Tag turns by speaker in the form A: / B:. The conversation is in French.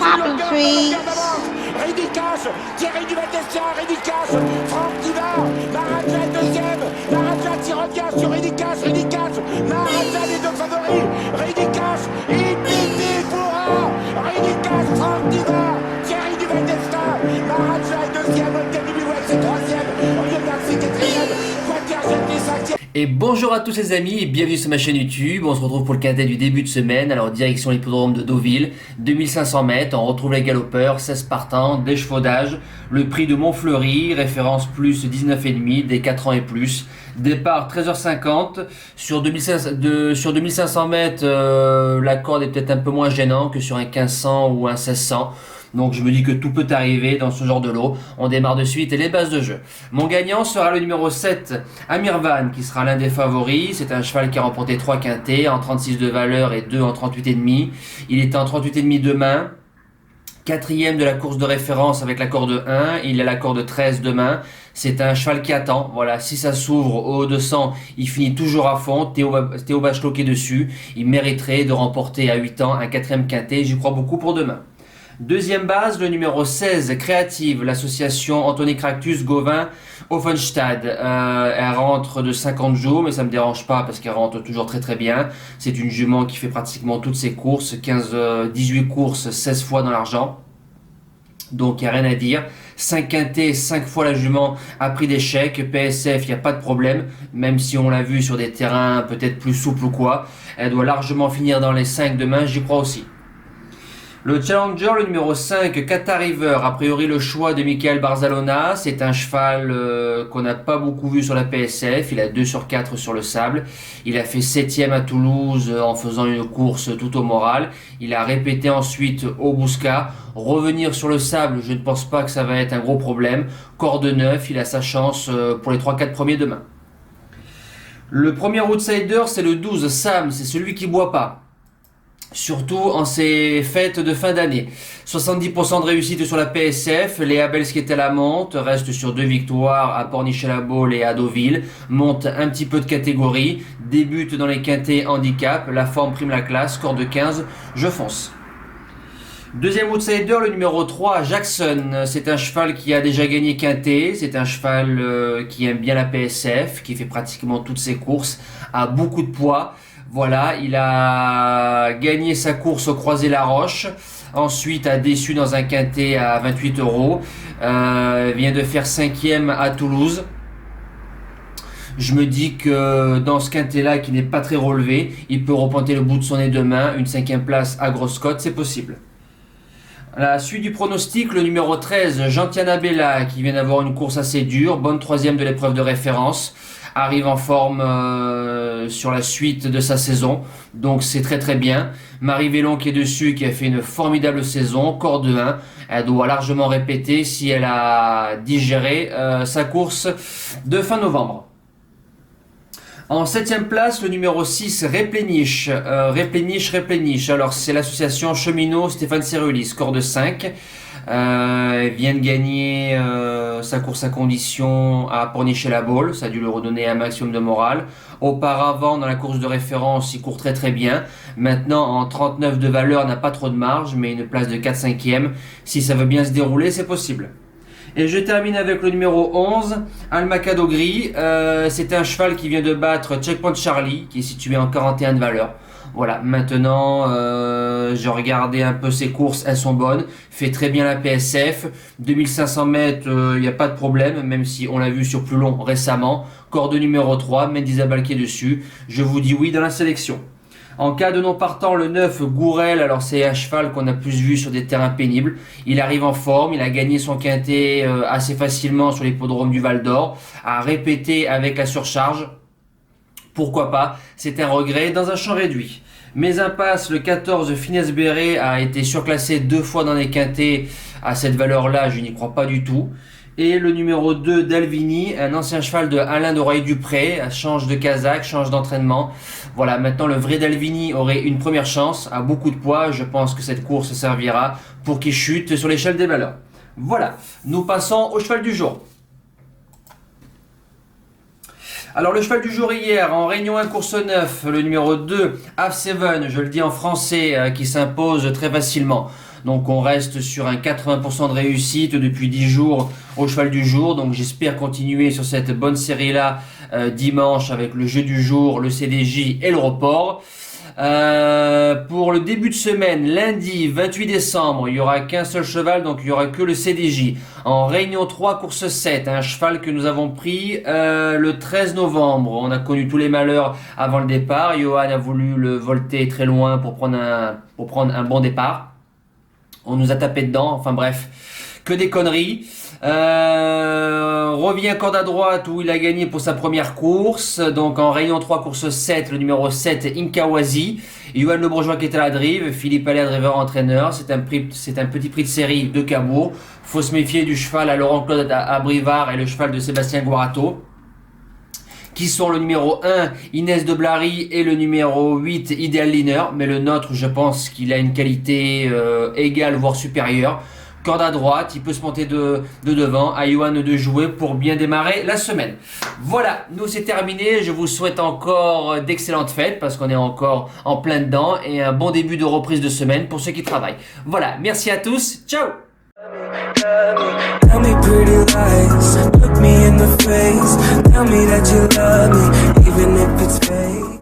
A: Popping trees.
B: Ridicache, Thierry Duval-Destia, Ridicache, Franck Diva, Maharaja deuxième, Maharaja qui revient sur Ridicache, Maharaja les deux favoris, Ridicache, Infinity Foura, Ridicache, Franck Diva, Thierry Duval-Destia, Maharaja est deuxième, Olga Bibiouet c'est troisième, Oriol Garcia quatrième, Quater Jetty cinquième.
C: Et bonjour à tous les amis et bienvenue sur ma chaîne YouTube. On se retrouve pour le quintet du début de semaine. Alors direction l'hippodrome de Deauville, 2500 mètres. On retrouve les galopeurs, 16 partants, d'échevaudage. Le prix de Montfleury, référence plus 19,5, des 4 ans et plus. Départ 13h50. Sur 2500 mètres, la corde est peut-être un peu moins gênant que sur un 1500 ou un 1600. Donc je me dis que tout peut arriver dans ce genre de lot. On démarre de suite et les bases de jeu. Mon gagnant sera le numéro 7, Amirvan, qui sera l'un des favoris. C'est un cheval qui a remporté 3 quintets, en 36 de valeur et 2 en 38,5. Il était en 38,5 demain. Quatrième de la course de référence avec la corde 1. Il a la corde 13 demain. C'est un cheval qui attend. Voilà, si ça s'ouvre au 200, il finit toujours à fond. Théo Bachelot qui est dessus. Il mériterait de remporter à 8 ans un quatrième quintet. J'y crois beaucoup pour demain. Deuxième base, le numéro 16, Créative, l'association Anthony Cractus Gauvin Offenstad. Elle rentre de 50 jours, mais ça me dérange pas parce qu'elle rentre toujours très très bien. C'est une jument qui fait pratiquement toutes ses courses, 18 courses, 16 fois dans l'argent. Donc il n'y a rien à dire. 5 quintets, 5 fois la jument a pris des chèques. PSF, il n'y a pas de problème. Même si on l'a vu sur des terrains peut-être plus souples ou quoi. Elle doit largement finir dans les 5 demain, j'y crois aussi. Le challenger, le numéro 5, Qatar River, a priori le choix de Michael Barzalona. C'est un cheval qu'on n'a pas beaucoup vu sur la PSF. Il a 2 sur 4 sur le sable. Il a fait 7ème à Toulouse en faisant une course tout au moral. Il a répété ensuite au Bouscat. Revenir sur le sable, je ne pense pas que ça va être un gros problème. Corde 9, il a sa chance pour les 3-4 premiers demain. Le premier outsider, c'est le 12, Sam. C'est celui qui boit pas. Surtout en ces fêtes de fin d'année. 70% de réussite sur la PSF. Léa Bels qui est à la monte, reste sur 2 victoires à Pornichet-la-Baule et à Deauville. Monte un petit peu de catégorie. Débute dans les quintets handicap. La forme prime la classe. Score de 15. Je fonce. Deuxième outsider, le numéro 3, Jackson. C'est un cheval qui a déjà gagné quintet. C'est un cheval qui aime bien la PSF, qui fait pratiquement toutes ses courses, a beaucoup de poids. Voilà, il a gagné sa course au Croisé-la-Roche. Ensuite, a déçu dans un quintet à 28 €. Vient de faire 5e à Toulouse. Je me dis que dans ce quintet-là, qui n'est pas très relevé, il peut repointer le bout de son nez demain. Une 5e place à grosse cote, c'est possible. À la suite du pronostic, le numéro 13, Gentiana Bella, qui vient d'avoir une course assez dure. Bonne 3e de l'épreuve de référence. Arrive en forme sur la suite de sa saison, donc c'est très très bien. Marie Vélon qui est dessus, qui a fait une formidable saison, corde 1, elle doit largement répéter si elle a digéré sa course de fin novembre. En 7e place, le numéro 6, Repléniche. Repléniche. Alors c'est l'association cheminot Stéphane Cerulli, score de 5. Vient de gagner sa course à condition à Pornichet-la-Baule, ça a dû lui redonner un maximum de morale. Auparavant, dans la course de référence, il court très très bien. Maintenant, en 39 de valeur, n'a pas trop de marge, mais une place de 4-5e. Si ça veut bien se dérouler, c'est possible. Et je termine avec le numéro 11, Almacado Gris. C'est un cheval qui vient de battre Checkpoint Charlie, qui est situé en 41 de valeur. Voilà, maintenant, j'ai regardé un peu ses courses, elles sont bonnes. Fait très bien la PSF. 2500 mètres, il n'y a pas de problème, même si on l'a vu sur plus long récemment. Corde numéro 3, Mendizabal qui est dessus. Je vous dis oui dans la sélection. En cas de non partant, le 9, Gourel, alors c'est un cheval qu'on a plus vu sur des terrains pénibles. Il arrive en forme, il a gagné son quintet assez facilement sur l'hippodrome du Val d'Or. A répété avec la surcharge. Pourquoi pas, c'est un regret dans un champ réduit. Mes impasses, le 14, Finesse Béret a été surclassé 2 fois dans les quintets. À cette valeur-là, je n'y crois pas du tout. Et le numéro 2, Dalvini, un ancien cheval de Alain de Royer-Dupré, change de casaque, change d'entraînement. Voilà, maintenant le vrai Dalvini aurait une première chance, a beaucoup de poids. Je pense que cette course servira pour qu'il chute sur l'échelle des valeurs. Voilà, nous passons au cheval du jour. Alors le cheval du jour hier, en Réunion 1 course 9, le numéro 2, Half Seven, je le dis en français, qui s'impose très facilement. Donc on reste sur un 80% de réussite depuis 10 jours au cheval du jour. Donc j'espère continuer sur cette bonne série-là dimanche avec le jeu du jour, le CDJ et le report. Pour le début de semaine, lundi 28 décembre, il y aura qu'un seul cheval, donc il y aura que le CDJ. En Réunion 3, course 7, un cheval que nous avons pris le 13 novembre. On a connu tous les malheurs avant le départ. Johan a voulu le volter très loin pour prendre un bon départ. On nous a tapé dedans, enfin bref, que des conneries. Revient corde à droite où il a gagné pour sa première course. Donc en Réunion 3, course 7, le numéro 7, Inkawazi. Johan Le Bourgeois qui est à la drive, Philippe Allais, driver entraîneur. C'est un petit prix de série de Cabourg. Faut se méfier du cheval à Laurent Claude à Brivard et le cheval de Sébastien Guarato, qui sont le numéro 1, Inès de Blary, et le numéro 8, Ideal Liner. Mais le nôtre, je pense qu'il a une qualité égale, voire supérieure. Corde à droite, il peut se monter de devant, à Johan de jouer pour bien démarrer la semaine. Voilà, nous c'est terminé. Je vous souhaite encore d'excellentes fêtes parce qu'on est encore en plein dedans et un bon début de reprise de semaine pour ceux qui travaillent. Voilà, merci à tous, ciao!
A: Tell me pretty lies, look me in the face. Tell me that you love me, even if it's fake.